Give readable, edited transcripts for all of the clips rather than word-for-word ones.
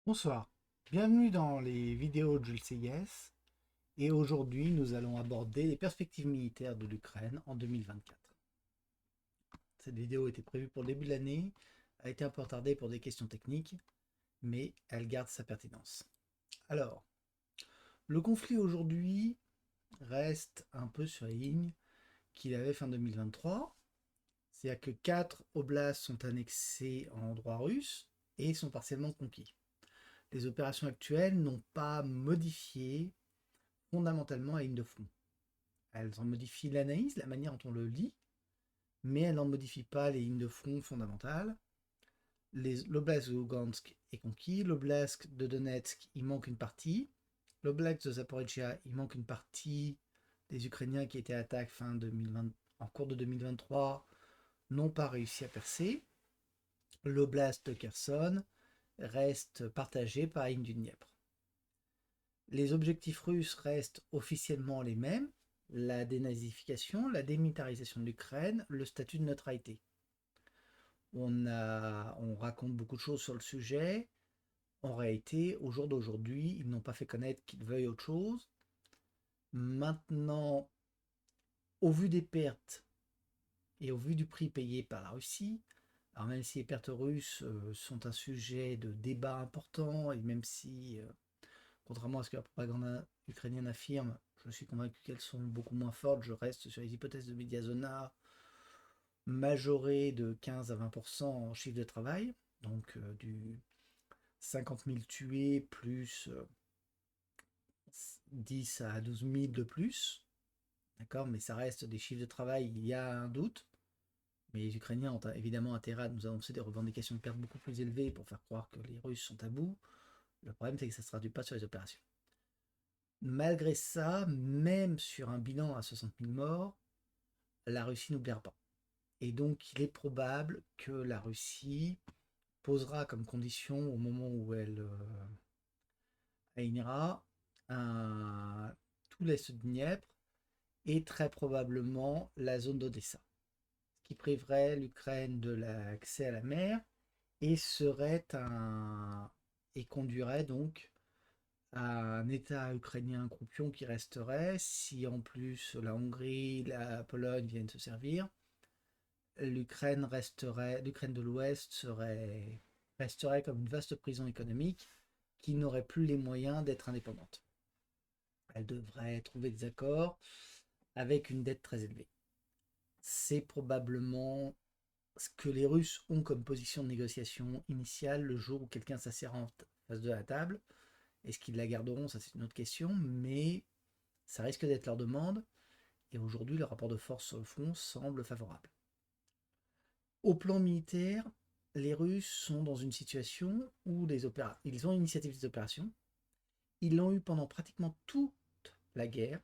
Bonsoir, bienvenue dans les vidéos de Jules CIS et aujourd'hui nous allons aborder les perspectives militaires de l'Ukraine en 2024. Cette vidéo était prévue pour le début de l'année, a été un peu retardée pour des questions techniques, mais elle garde sa pertinence. Alors, le conflit aujourd'hui reste un peu sur les lignes qu'il avait fin 2023, c'est-à-dire que 4 oblasts sont annexés en droit russe et sont partiellement conquis. Les opérations actuelles n'ont pas modifié fondamentalement la ligne de front. Elles en modifient l'analyse, la manière dont on le lit, mais elles n'en modifient pas les lignes de front fondamentales. L'oblast de Lugansk est conquis, l'oblast de Donetsk, il manque une partie, l'oblast de Zaporizhia, il manque une partie des Ukrainiens qui étaient attaqués fin 2020, en cours de 2023, n'ont pas réussi à percer. L'oblast de Kherson reste partagé par la ligne du Dniepr. Les objectifs russes restent officiellement les mêmes, la dénazification, la démilitarisation de l'Ukraine, le statut de neutralité. On raconte beaucoup de choses sur le sujet. En réalité, au jour d'aujourd'hui, ils n'ont pas fait connaître qu'ils veuillent autre chose. Maintenant, au vu des pertes et au vu du prix payé par la Russie, alors même si les pertes russes sont un sujet de débat important, et même si contrairement à ce que la propagande ukrainienne affirme, je suis convaincu qu'elles sont beaucoup moins fortes. Je reste sur les hypothèses de Mediazona majorées de 15 à 20% en chiffre de travail, donc du 50 000 tués plus 10 à 12 000 de plus. D'accord, mais ça reste des chiffres de travail, il y a un doute. Mais les Ukrainiens ont évidemment intérêt à nous annoncer des revendications de pertes beaucoup plus élevées pour faire croire que les Russes sont à bout. Le problème, c'est que ça ne se traduit pas sur les opérations. Malgré ça, même sur un bilan à 60 000 morts, la Russie n'oubliera pas. Et donc, il est probable que la Russie posera comme condition au moment où elle alignera tout l'est de Dniepr et très probablement la zone d'Odessa, ce qui priverait l'Ukraine de l'accès à la mer et et conduirait donc à un État ukrainien croupion qui resterait si en plus la Hongrie, la Pologne viennent se servir. L'Ukraine de l'Ouest resterait comme une vaste prison économique qui n'aurait plus les moyens d'être indépendante. Elle devrait trouver des accords avec une dette très élevée. C'est probablement ce que les Russes ont comme position de négociation initiale le jour où quelqu'un s'assiera en face de la table. Est-ce qu'ils la garderont? Ça, c'est une autre question, mais ça risque d'être leur demande. Et aujourd'hui, le rapport de force sur le front semble favorable. Au plan militaire, les Russes sont dans une situation où ils ont l'initiative des opérations. Ils l'ont eu pendant pratiquement toute la guerre.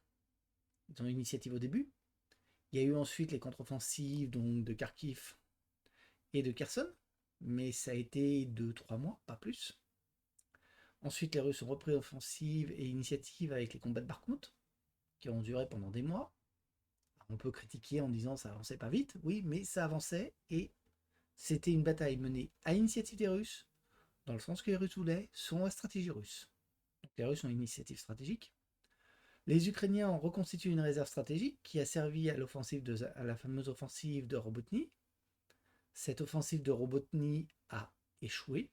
Ils ont eu l'initiative au début. Il y a eu ensuite les contre-offensives donc de Kharkiv et de Kherson, mais ça a été 2-3 mois, pas plus. Ensuite, les Russes ont repris offensive et initiative avec les combats de Bakhmut, qui ont duré pendant des mois. On peut critiquer en disant ça avançait pas vite, oui, mais ça avançait et c'était une bataille menée à l'initiative des Russes, dans le sens que les Russes voulaient, selon la stratégie russe. Donc les Russes ont une initiative stratégique. Les Ukrainiens ont reconstitué une réserve stratégique qui a servi à la fameuse offensive de Robotny. Cette offensive de Robotny a échoué.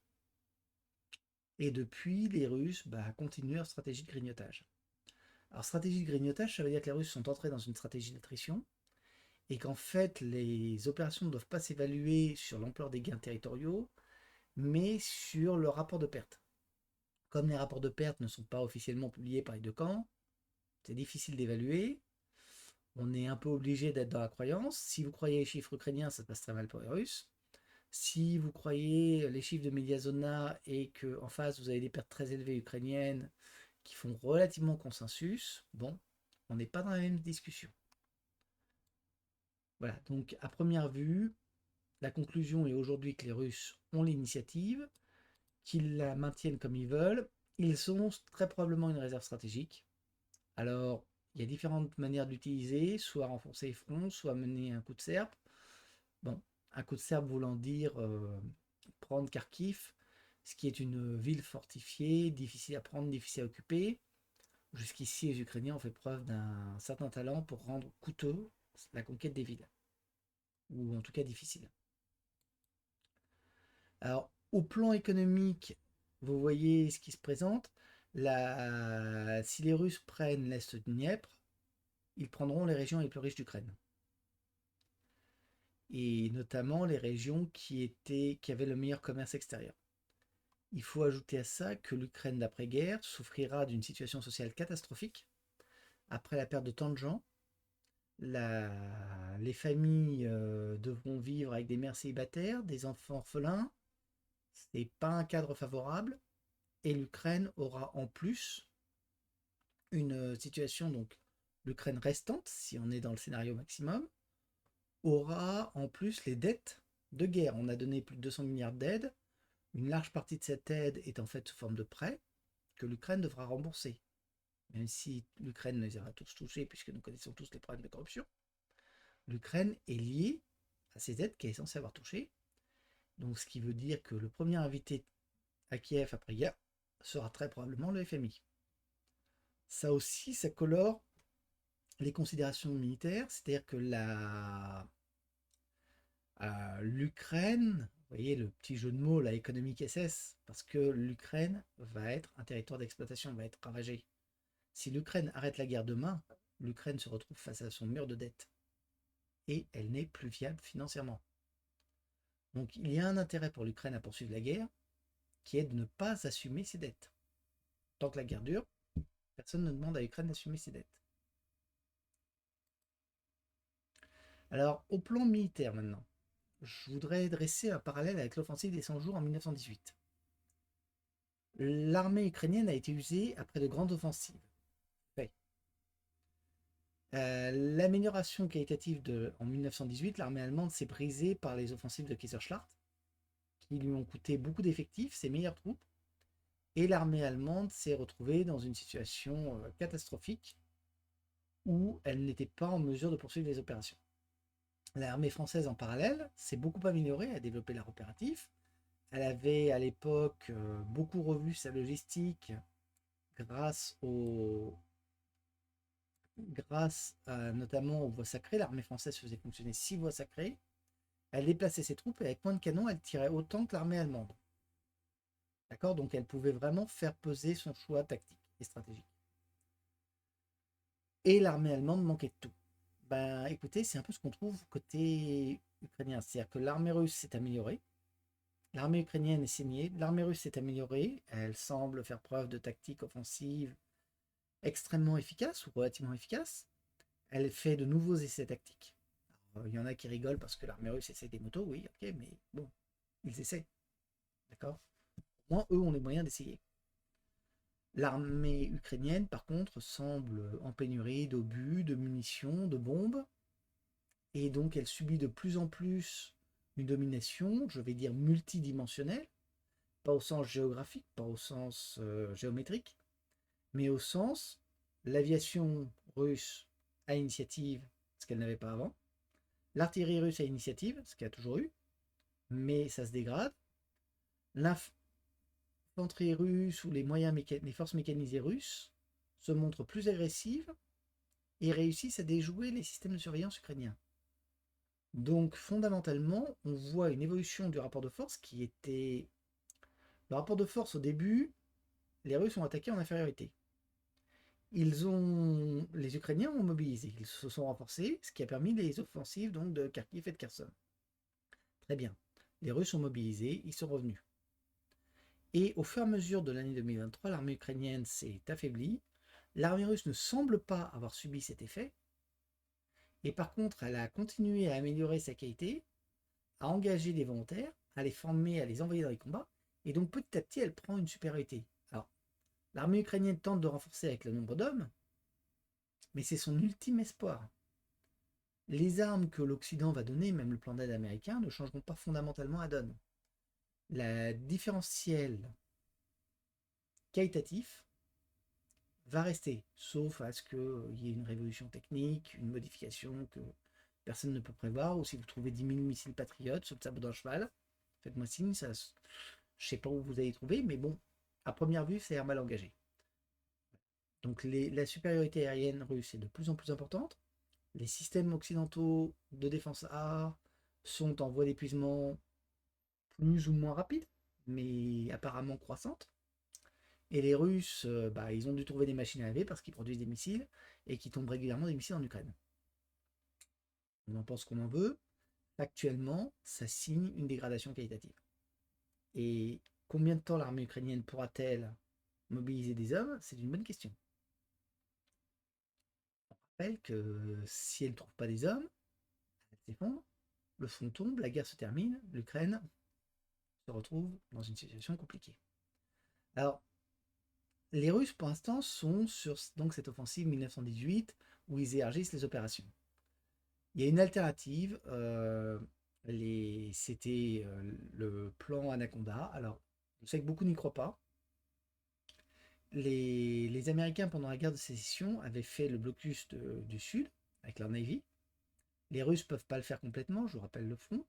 Et depuis, les Russes continuent leur stratégie de grignotage. Alors, stratégie de grignotage, ça veut dire que les Russes sont entrés dans une stratégie d'attrition et qu'en fait, les opérations ne doivent pas s'évaluer sur l'ampleur des gains territoriaux, mais sur le rapport de perte. Comme les rapports de perte ne sont pas officiellement publiés par les deux camps, c'est difficile d'évaluer. On est un peu obligé d'être dans la croyance. Si vous croyez les chiffres ukrainiens, ça se passe très mal pour les Russes. Si vous croyez les chiffres de Mediazona et qu'en face vous avez des pertes très élevées ukrainiennes qui font relativement consensus, bon, on n'est pas dans la même discussion. Voilà, donc à première vue, la conclusion est aujourd'hui que les Russes ont l'initiative, qu'ils la maintiennent comme ils veulent. Ils ont très probablement une réserve stratégique. Alors, il y a différentes manières d'utiliser, soit renforcer les fronts, soit mener un coup de serpe. Bon, un coup de serpe voulant dire prendre Kharkiv, ce qui est une ville fortifiée, difficile à prendre, difficile à occuper. Jusqu'ici, les Ukrainiens ont fait preuve d'un certain talent pour rendre coûteux la conquête des villes, ou en tout cas difficile. Alors, au plan économique, vous voyez ce qui se présente. Si les Russes prennent l'est de Dniepr, ils prendront les régions les plus riches d'Ukraine. Et notamment les régions qui avaient le meilleur commerce extérieur. Il faut ajouter à ça que l'Ukraine d'après-guerre souffrira d'une situation sociale catastrophique. Après la perte de tant de gens, les familles devront vivre avec des mères célibataires, des enfants orphelins. Ce n'est pas un cadre favorable. Et l'Ukraine aura en plus une situation, donc l'Ukraine restante, si on est dans le scénario maximum, aura en plus les dettes de guerre. On a donné plus de 200 milliards d'aides. Une large partie de cette aide est en fait sous forme de prêts que l'Ukraine devra rembourser. Même si l'Ukraine les aura tous touchés, puisque nous connaissons tous les problèmes de corruption, l'Ukraine est liée à ces aides qu'elle est censée avoir touchées. Donc ce qui veut dire que le premier invité à Kiev après-guerre sera très probablement le FMI. Ça aussi, ça colore les considérations militaires, c'est-à-dire que l'Ukraine, vous voyez le petit jeu de mots, la économique SS, parce que l'Ukraine va être un territoire d'exploitation, va être ravagé. Si l'Ukraine arrête la guerre demain, l'Ukraine se retrouve face à son mur de dette. Et elle n'est plus viable financièrement. Donc il y a un intérêt pour l'Ukraine à poursuivre la guerre, qui est de ne pas assumer ses dettes. Tant que la guerre dure, personne ne demande à l'Ukraine d'assumer ses dettes. Alors, au plan militaire maintenant, je voudrais dresser un parallèle avec l'offensive des 100 jours en 1918. L'armée ukrainienne a été usée après de grandes offensives. L'amélioration qualitative en 1918, l'armée allemande s'est brisée par les offensives de Kaiserschlacht, qui lui ont coûté beaucoup d'effectifs, ses meilleures troupes, et l'armée allemande s'est retrouvée dans une situation catastrophique où elle n'était pas en mesure de poursuivre les opérations. L'armée française, en parallèle, s'est beaucoup améliorée, a développé l'art opératif. Elle avait à l'époque beaucoup revu sa logistique grâce notamment aux voies sacrées. L'armée française faisait fonctionner 6 voies sacrées. Elle déplaçait ses troupes et avec moins de canons, elle tirait autant que l'armée allemande. D'accord? Donc elle pouvait vraiment faire peser son choix tactique et stratégique. Et l'armée allemande manquait de tout. Ben écoutez, c'est un peu ce qu'on trouve côté ukrainien. C'est-à-dire que l'armée russe s'est améliorée. L'armée ukrainienne est saignée. L'armée russe s'est améliorée. Elle semble faire preuve de tactique offensive extrêmement efficace ou relativement efficace. Elle fait de nouveaux essais tactiques. Il y en a qui rigolent parce que l'armée russe essaie des motos, oui, ok, mais bon, ils essaient. D'accord? Au moins, eux ont les moyens d'essayer. L'armée ukrainienne, par contre, semble en pénurie d'obus, de munitions, de bombes, et donc elle subit de plus en plus une domination, je vais dire multidimensionnelle, pas au sens géographique, pas au sens géométrique, mais au sens l'aviation russe à initiative, ce qu'elle n'avait pas avant, l'artillerie russe à initiative, ce qu'elle a toujours eu, mais ça se dégrade, l'infanterie russe ou les forces mécanisées russes se montrent plus agressives et réussissent à déjouer les systèmes de surveillance ukrainiens. Donc fondamentalement, on voit une évolution du rapport de force qui était... Le rapport de force au début, les Russes ont attaqué en infériorité. Les Ukrainiens ont mobilisé, ils se sont renforcés, ce qui a permis les offensives donc, de Kharkiv et de Kherson. Très bien. Les Russes ont mobilisé, ils sont revenus. Et au fur et à mesure de l'année 2023, l'armée ukrainienne s'est affaiblie. L'armée russe ne semble pas avoir subi cet effet. Et par contre, elle a continué à améliorer sa qualité, à engager des volontaires, à les former, à les envoyer dans les combats. Et donc petit à petit, elle prend une supériorité. Alors, l'armée ukrainienne tente de renforcer avec le nombre d'hommes, mais c'est son ultime espoir. Les armes que l'Occident va donner, même le plan d'aide américain, ne changeront pas fondamentalement la donne. La différentiel qualitatif va rester, sauf à ce qu'il y ait une révolution technique, une modification que personne ne peut prévoir, ou si vous trouvez 10 000 missiles patriotes sur le sabot d'un cheval, faites-moi signe, Je sais pas où vous allez trouver, mais bon, à première vue, ça a l'air mal engagé. Donc la supériorité aérienne russe est de plus en plus importante. Les systèmes occidentaux de défense A sont en voie d'épuisement plus ou moins rapide, mais apparemment croissante. Et les Russes, ils ont dû trouver des machines à laver parce qu'ils produisent des missiles et qui tombent régulièrement des missiles en Ukraine. On en pense qu'on en veut. Actuellement, ça signe une dégradation qualitative. Et combien de temps l'armée ukrainienne pourra-t-elle mobiliser des hommes? C'est une bonne question. On rappelle que si elle ne trouve pas des hommes, elle s'effondre, le front tombe, la guerre se termine, l'Ukraine se retrouve dans une situation compliquée. Alors, les Russes, pour l'instant, sont sur donc, cette offensive 1918 où ils élargissent les opérations. Il y a une alternative, c'était le plan Anaconda. Alors, je sais que beaucoup n'y croient pas. Les Américains, pendant la guerre de sécession, avaient fait le blocus du Sud avec leur Navy. Les Russes ne peuvent pas le faire complètement, je vous rappelle le front.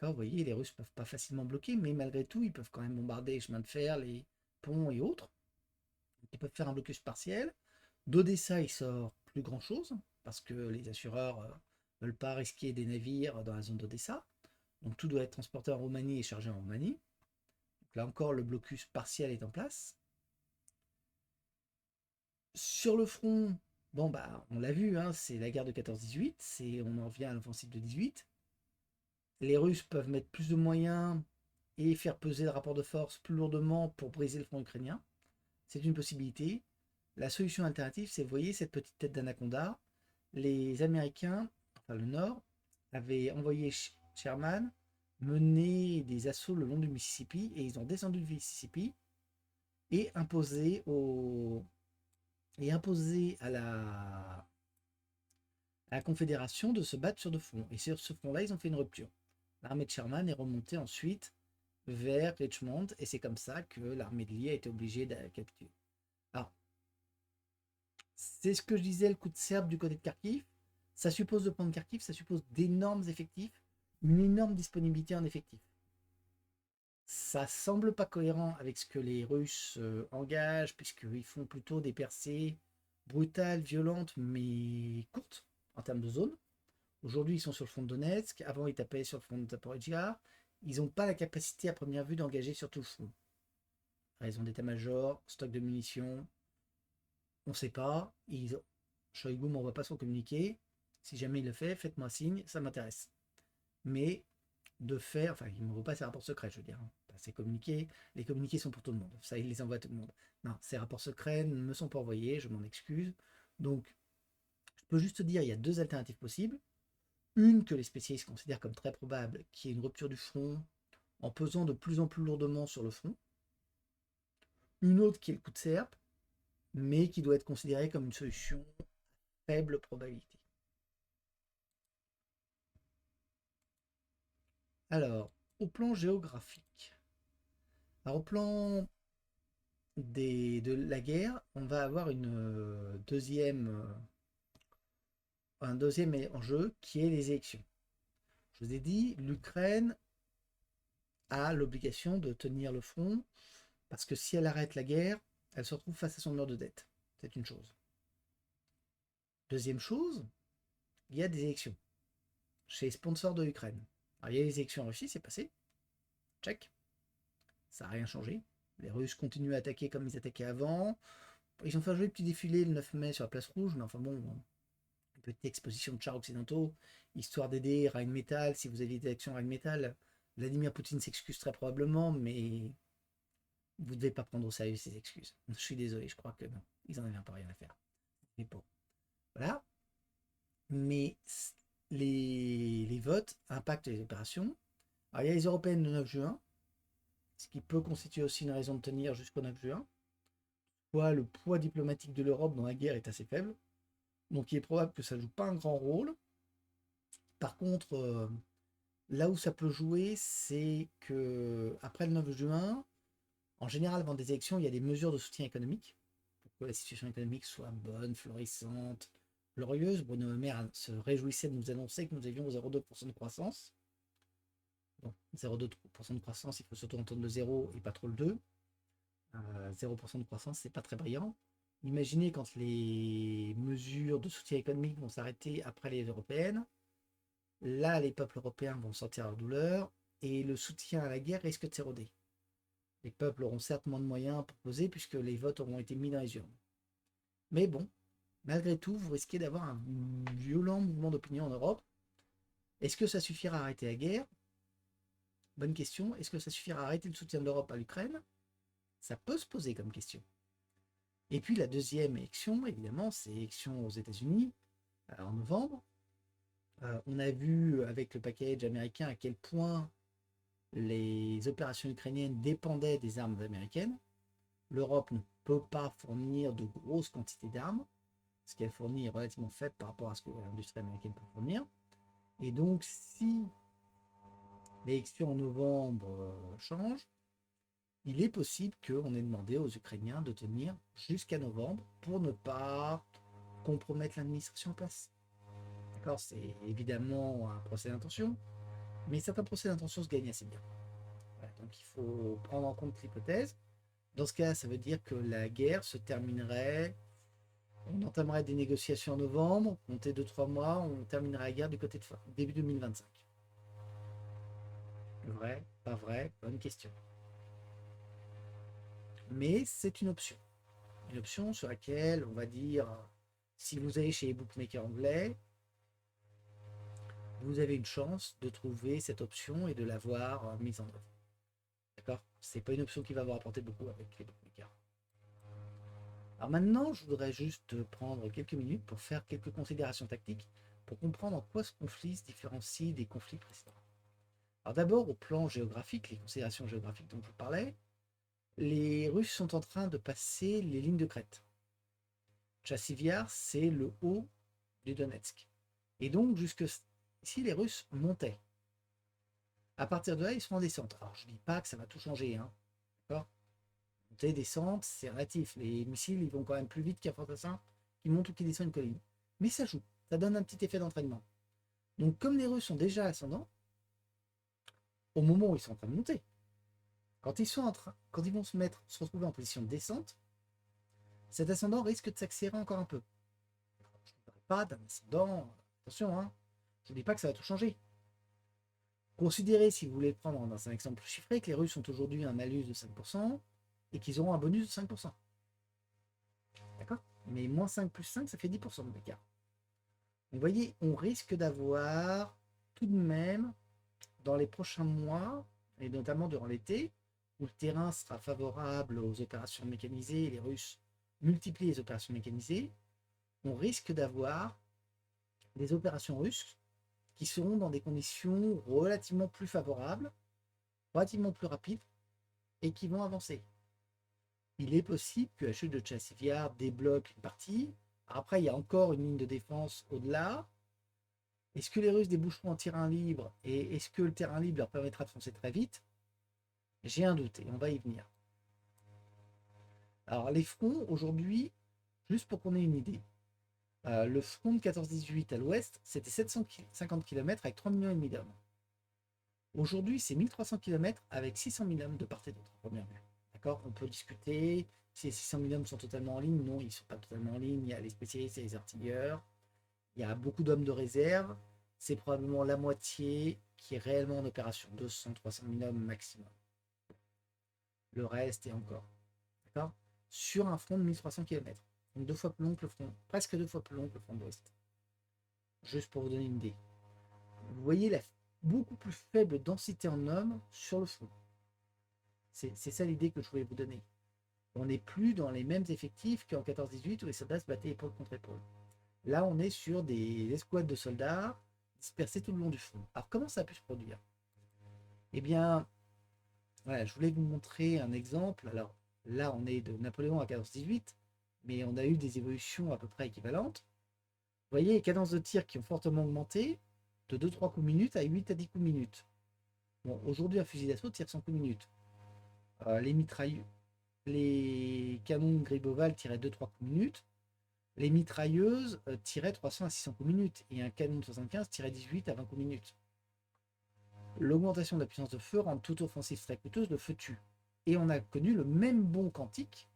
Vous voyez, les Russes ne peuvent pas facilement bloquer, mais malgré tout, ils peuvent quand même bombarder les chemins de fer, les ponts et autres. Ils peuvent faire un blocus partiel. D'Odessa, il sort plus grand-chose, parce que les assureurs ne veulent pas risquer des navires dans la zone d'Odessa. Donc tout doit être transporté en Roumanie et chargé en Roumanie. Donc là encore, le blocus partiel est en place. Sur le front, on l'a vu, hein, c'est la guerre de 14-18, on en revient à l'offensive de 18. Les Russes peuvent mettre plus de moyens et faire peser le rapport de force plus lourdement pour briser le front ukrainien. C'est une possibilité. La solution alternative, c'est, vous voyez, cette petite tête d'anaconda. Les Américains, enfin le Nord, avaient envoyé Sherman mener des assauts le long du Mississippi et ils ont descendu le Mississippi et imposé à la Confédération de se battre sur deux fronts. Et sur ce front-là, ils ont fait une rupture. L'armée de Sherman est remontée ensuite vers Richmond et c'est comme ça que l'armée de Lee a été obligée de capituler. Alors, c'est ce que je disais, le coup de serbe du côté de Kharkiv. Ça suppose de prendre Kharkiv, ça suppose d'énormes effectifs, une énorme disponibilité en effectifs. Ça semble pas cohérent avec ce que les Russes engagent, puisqu'ils font plutôt des percées brutales, violentes, mais courtes en termes de zone. Aujourd'hui, ils sont sur le front de Donetsk. Avant, ils tapaient sur le front de Zaporizhia. Ils n'ont pas la capacité à première vue d'engager sur tout le front. Raison d'état-major, stock de munitions, on ne sait pas. Shoigu ne m'envoie pas son communiqué. Si jamais il le fait, faites-moi signe, ça m'intéresse. Mais de faire, enfin, il ne m'envoie pas ses rapports secrets, je veux dire. Ses communiqués, les communiqués sont pour tout le monde. Ça, il les envoie à tout le monde. Non, ces rapports secrets ne me sont pas envoyés, je m'en excuse. Donc, je peux juste dire, il y a deux alternatives possibles. Une que les spécialistes considèrent comme très probable, qui est une rupture du front en pesant de plus en plus lourdement sur le front. Une autre qui est le coup de serpe, mais qui doit être considérée comme une solution faible probabilité. Alors, au plan géographique, alors, au plan de la guerre, on va avoir un deuxième enjeu qui est les élections. Je vous ai dit, l'Ukraine a l'obligation de tenir le front parce que si elle arrête la guerre, elle se retrouve face à son mur de dette. C'est une chose. Deuxième chose, il y a des élections chez les sponsors de l'Ukraine. Alors, il y a les élections en Russie, c'est passé. Check. Ça n'a rien changé. Les Russes continuent à attaquer comme ils attaquaient avant. Ils ont fait un joli petit défilé le 9 mai sur la place rouge, mais enfin bon, une petite exposition de chars occidentaux, histoire d'aider Rheinmetall. Si vous avez des actions Rheinmetall, Vladimir Poutine s'excuse très probablement, mais vous ne devez pas prendre au sérieux ces excuses. Je suis désolé, je crois que non. Ils en avaient un peu rien à faire. Mais bon. Voilà. Mais les votes impactent les opérations. Alors, il y a les européennes le 9 juin, ce qui peut constituer aussi une raison de tenir jusqu'au 9 juin. Soit le poids diplomatique de l'Europe dans la guerre est assez faible. Donc il est probable que ça ne joue pas un grand rôle. Par contre, là où ça peut jouer, c'est que après le 9 juin, en général, avant des élections, il y a des mesures de soutien économique pour que la situation économique soit bonne, florissante, glorieuse. Bruno Le Maire se réjouissait de nous annoncer que nous avions 0,2% de croissance. Bon, 0,2% de croissance, il faut surtout entendre le 0 et pas trop le 2. 0% de croissance, c'est pas très brillant. Imaginez quand les mesures de soutien économique vont s'arrêter après les européennes. Là, les peuples européens vont sentir leur douleur et le soutien à la guerre risque de s'éroder. Les peuples auront certes moins de moyens pour poser puisque les votes auront été mis dans les urnes. Mais bon, malgré tout, vous risquez d'avoir un violent mouvement d'opinion en Europe. Est-ce que ça suffira à arrêter la guerre? Bonne question. Est-ce que ça suffira à arrêter le soutien de l'Europe à l'Ukraine? Ça peut se poser comme question. Et puis la deuxième élection, évidemment, c'est l'élection aux États-Unis en novembre. On a vu avec le package américain à quel point les opérations ukrainiennes dépendaient des armes américaines. L'Europe ne peut pas fournir de grosses quantités d'armes. Ce qu'elle fournit est relativement faible par rapport à ce que l'industrie américaine peut fournir. Et donc, si l'élection en novembre change, il est possible qu'on ait demandé aux Ukrainiens de tenir jusqu'à novembre pour ne pas compromettre l'administration en place. D'accord, c'est évidemment un procès d'intention, mais certains procès d'intention se gagnent assez bien. Voilà, donc il faut prendre en compte l'hypothèse. Dans ce cas, ça veut dire que la guerre se terminerait, on entamerait des négociations en novembre, compter 2-3 mois, on terminerait la guerre du côté de début 2025. Vrai, pas vrai, bonne question. Mais c'est une option. Une option sur laquelle, on va dire, si vous allez chez les bookmakers anglais, vous avez une chance de trouver cette option et de l'avoir mise en œuvre. D'accord? C'est pas une option qui va vous rapporter beaucoup avec les bookmakers. Alors maintenant, je voudrais juste prendre quelques minutes pour faire quelques considérations tactiques pour comprendre en quoi ce conflit se différencie des conflits précédents. Alors d'abord, au plan géographique, les considérations géographiques dont je vous parlais, les Russes sont en train de passer les lignes de crête. Chassivyar, c'est le haut du Donetsk. Et donc, jusque ici, les Russes montaient. À partir de là, ils sont en descente. Alors, je ne dis pas que ça va tout changer, hein. D'accord? Monter, descente, c'est relatif. Les missiles, ils vont quand même plus vite qu'un fantassin qui monte ou qui descend une colline. Mais ça joue. Ça donne un petit effet d'entraînement. Donc, comme les Russes sont déjà ascendants, au moment où ils sont en train de monter, quand ils vont se retrouver en position de descente, cet ascendant risque de s'accélérer encore un peu. Je ne parle pas d'un ascendant, attention, hein, je ne dis pas que ça va tout changer. Considérez, si vous voulez le prendre dans un exemple chiffré, que les Russes ont aujourd'hui un malus de 5% et qu'ils auront un bonus de 5%. D'accord? Mais moins 5 plus 5, ça fait 10% de l'écart. Vous voyez, on risque d'avoir tout de même, dans les prochains mois, et notamment durant l'été, où le terrain sera favorable aux opérations mécanisées, et les Russes multiplient les opérations mécanisées, on risque d'avoir des opérations russes qui seront dans des conditions relativement plus favorables, relativement plus rapides, et qui vont avancer. Il est possible que la chute de Chassivyar débloque une partie. Après, il y a encore une ligne de défense au-delà. Est-ce que les Russes déboucheront en terrain libre et est-ce que le terrain libre leur permettra de foncer très vite? J'ai un doute et on va y venir. Alors, les fronts, aujourd'hui, juste pour qu'on ait une idée, le front de 14-18 à l'ouest, c'était 750 km avec 3,5 millions d'hommes. Aujourd'hui, c'est 1300 km avec 600 000 hommes de part et d'autre, première vue. D'accord? On peut discuter si les 600 000 hommes sont totalement en ligne. Non, ils ne sont pas totalement en ligne. Il y a les spécialistes et les artilleurs. Il y a beaucoup d'hommes de réserve. C'est probablement la moitié qui est réellement en opération. 200-300 000 hommes maximum. Le reste est encore. D'accord? Sur un front de 1300 km. Donc 2 fois plus long que le front. Presque 2 fois plus long que le front de l'Ouest. Juste pour vous donner une idée. Vous voyez la beaucoup plus faible densité en hommes sur le front. C'est ça l'idée que je voulais vous donner. On n'est plus dans les mêmes effectifs qu'en 14-18 où les soldats se battaient épaule contre épaule. Là, on est sur des escouades de soldats dispersés tout le long du front. Alors, comment ça a pu se produire? Eh bien, voilà, je voulais vous montrer un exemple. Alors, là, on est de Napoléon à 14-18, mais on a eu des évolutions à peu près équivalentes. Vous voyez les cadences de tir qui ont fortement augmenté de 2-3 coups minutes à 8 à 10 coups minutes. Bon, aujourd'hui, un fusil d'assaut tire 100 coups minutes. Les canons de Griboval tiraient 2-3 coups minutes. Les mitrailleuses tiraient 300 à 600 coups minutes. Et un canon de 75 tirait 18 à 20 coups minutes. L'augmentation de la puissance de feu rend toute offensive très coûteuse, le feu tue. Et on a connu le même bond quantique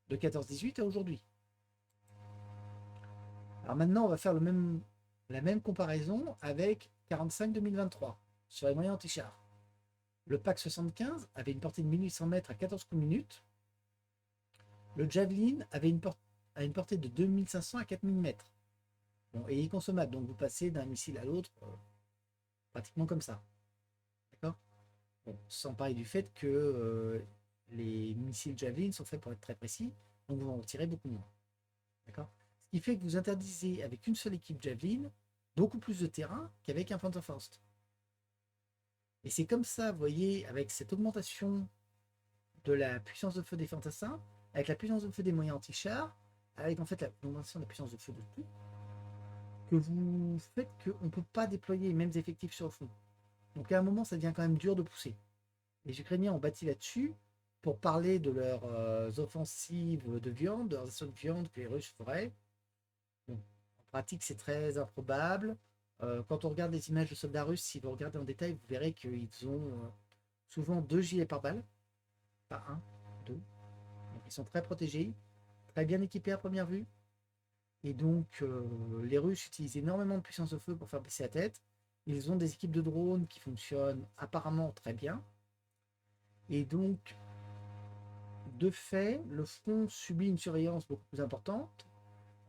de 14-18 à aujourd'hui. Alors maintenant, on va faire la même comparaison avec 45-2023 sur les moyens anti-chars. Le PAC 75 avait une portée de 1800 mètres à 14 coups minutes. Le Javelin avait une portée de 2500 à 4000 mètres. Bon, et il est consommable, donc vous passez d'un missile à l'autre pratiquement comme ça. D'accord. Bon, sans parler du fait que les missiles Javelin sont faits pour être très précis, donc vous en tirez beaucoup moins. D'accord. Ce qui fait que vous interdisez avec une seule équipe Javelin beaucoup plus de terrain qu'avec un Fantaforst. Et c'est comme ça, vous voyez, avec cette augmentation de la puissance de feu des fantassins, avec la puissance de feu des moyens anti-chars, avec en fait l'augmentation de la puissance de feu de tout, que vous faites qu'on ne peut pas déployer les mêmes effectifs sur le front. Donc à un moment, ça devient quand même dur de pousser. Les Ukrainiens ont bâti là-dessus pour parler de leurs offensives de viande, de leurs assauts de viande que les Russes feraient. Bon, en pratique, c'est très improbable. Quand on regarde les images de soldats russes, si vous regardez en détail, vous verrez qu'ils ont souvent 2 gilets pare-balles, pas un, deux. Donc ils sont très protégés, très bien équipés à première vue. Et donc les Russes utilisent énormément de puissance de feu pour faire baisser la tête. Ils ont des équipes de drones qui fonctionnent apparemment très bien. Et donc, de fait, le front subit une surveillance beaucoup plus importante.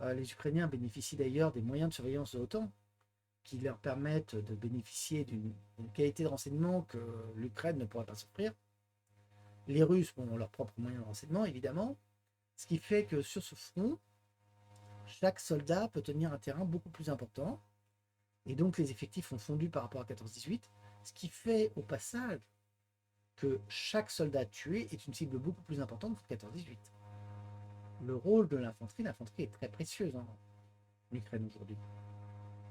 Les Ukrainiens bénéficient d'ailleurs des moyens de surveillance de l'OTAN qui leur permettent de bénéficier d'une qualité de renseignement que l'Ukraine ne pourrait pas s'offrir. Les Russes ont leurs propres moyens de renseignement, évidemment, ce qui fait que sur ce front, chaque soldat peut tenir un terrain beaucoup plus important, et donc les effectifs ont fondu par rapport à 14-18, ce qui fait au passage que chaque soldat tué est une cible beaucoup plus importante que 14-18. Le rôle de l'infanterie est très précieuse en Ukraine aujourd'hui.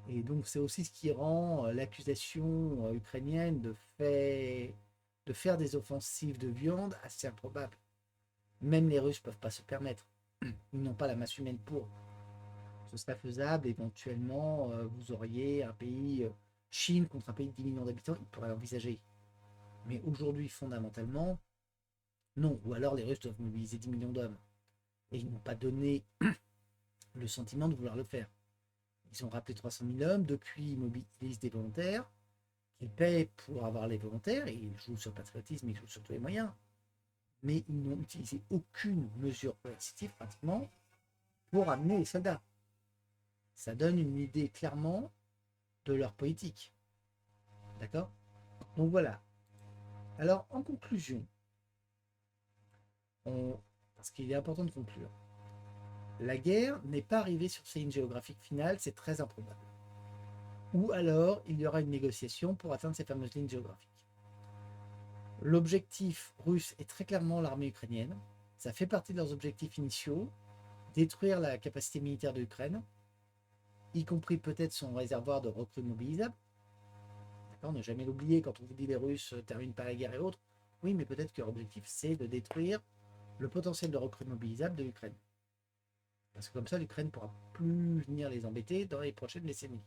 Et donc c'est aussi ce qui rend l'accusation ukrainienne de faire des offensives de viande assez improbable. Même les Russes ne peuvent pas se permettre. Ils n'ont pas la masse humaine pour. Ce serait faisable, éventuellement, vous auriez un pays, Chine contre un pays de 10 millions d'habitants, ils pourraient l'envisager. Mais aujourd'hui, fondamentalement, non. Ou alors les Russes doivent mobiliser 10 millions d'hommes. Et ils n'ont pas donné le sentiment de vouloir le faire. Ils ont rappelé 300 000 hommes, depuis ils mobilisent des volontaires, ils paient pour avoir les volontaires, et ils jouent sur le patriotisme, ils jouent sur tous les moyens. Mais ils n'ont utilisé aucune mesure coercitive pratiquement pour amener les soldats. Ça donne une idée clairement de leur politique. D'accord. Donc voilà. Alors en conclusion, parce qu'il est important de conclure, la guerre n'est pas arrivée sur ses lignes géographiques finales, c'est très improbable. Ou alors il y aura une négociation pour atteindre ces fameuses lignes géographiques. L'objectif russe est très clairement l'armée ukrainienne. Ça fait partie de leurs objectifs initiaux, détruire la capacité militaire de l'Ukraine, y compris peut-être son réservoir de recrues mobilisables. D'accord, ne jamais l'oublier quand on vous dit les Russes terminent pas la guerre et autres. Oui, mais peut-être que leur objectif, c'est de détruire le potentiel de recrues mobilisables de l'Ukraine. Parce que comme ça, l'Ukraine ne pourra plus venir les embêter dans les prochaines décennies.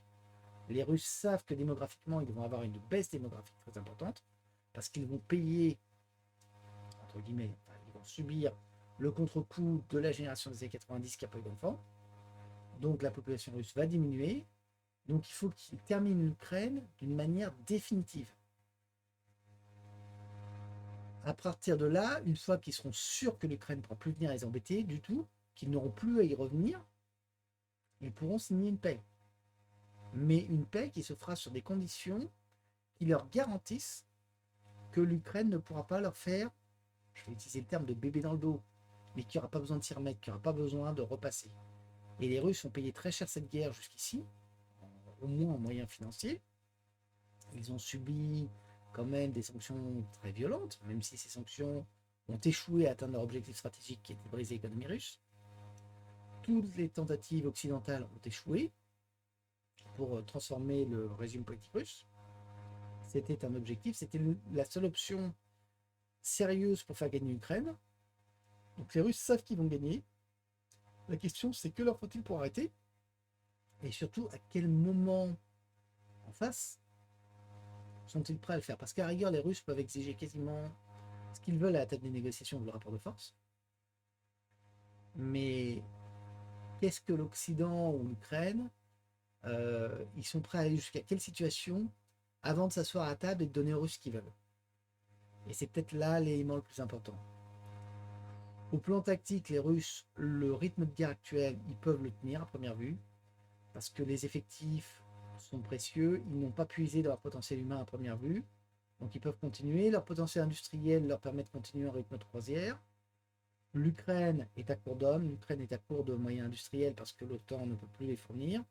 Les Russes savent que démographiquement, ils vont avoir une baisse démographique très importante, parce qu'ils vont payer, entre guillemets, enfin, ils vont subir le contre-coup de la génération des années 90 qui n'a pas eu d'enfants. Donc la population russe va diminuer. Donc il faut qu'ils terminent l'Ukraine d'une manière définitive. À partir de là, une fois qu'ils seront sûrs que l'Ukraine ne pourra plus venir les embêter du tout, qu'ils n'auront plus à y revenir, ils pourront signer une paix. Mais une paix qui se fera sur des conditions qui leur garantissent que l'Ukraine ne pourra pas leur faire, je vais utiliser le terme de bébé dans le dos, mais qui n'aura pas besoin de s'y remettre, qui n'aura pas besoin de repasser. Et les Russes ont payé très cher cette guerre jusqu'ici, au moins en moyens financiers. Ils ont subi quand même des sanctions très violentes, même si ces sanctions ont échoué à atteindre leur objectif stratégique qui était de briser l'économie russe. Toutes les tentatives occidentales ont échoué pour transformer le régime politique russe. C'était un objectif, c'était la seule option sérieuse pour faire gagner l'Ukraine. Donc les Russes savent qu'ils vont gagner. La question, c'est que leur faut-il pour arrêter? Et surtout, à quel moment en face sont-ils prêts à le faire? Parce qu'à la rigueur, les Russes peuvent exiger quasiment ce qu'ils veulent à la table des négociations de le rapport de force. Mais qu'est-ce que l'Occident ou l'Ukraine, ils sont prêts à aller jusqu'à quelle situation avant de s'asseoir à table et de donner aux Russes ce qu'ils veulent? Et c'est peut-être là l'élément le plus important. Au plan tactique, les Russes, le rythme de guerre actuel, ils peuvent le tenir à première vue, parce que les effectifs sont précieux, ils n'ont pas puisé dans leur potentiel humain à première vue, donc ils peuvent continuer, leur potentiel industriel leur permet de continuer en rythme de croisière. L'Ukraine est à court d'hommes, l'Ukraine est à court de moyens industriels parce que l'OTAN ne peut plus les fournir.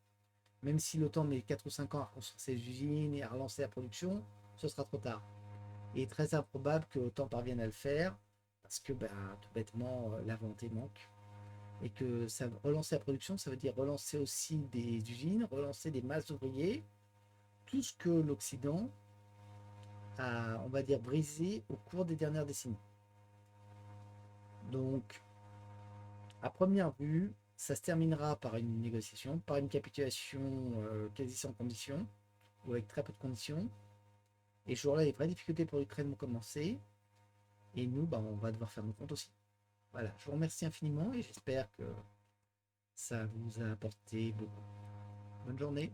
Même si l'OTAN met 4 ou 5 ans à construire ses usines et à relancer la production, ce sera trop tard. Il est très improbable que l'OTAN parvienne à le faire parce que tout bêtement, la volonté manque. Et que ça, relancer la production, ça veut dire relancer aussi des usines, relancer des masses d'ouvriers, tout ce que l'Occident a, on va dire, brisé au cours des dernières décennies. Donc, à première vue, ça se terminera par une négociation, par une capitulation quasi sans condition, ou avec très peu de conditions. Et ce jour-là, les vraies difficultés pour l'Ukraine vont commencer. Et nous, on va devoir faire nos comptes aussi. Voilà, je vous remercie infiniment et j'espère que ça vous a apporté beaucoup. Bonne journée.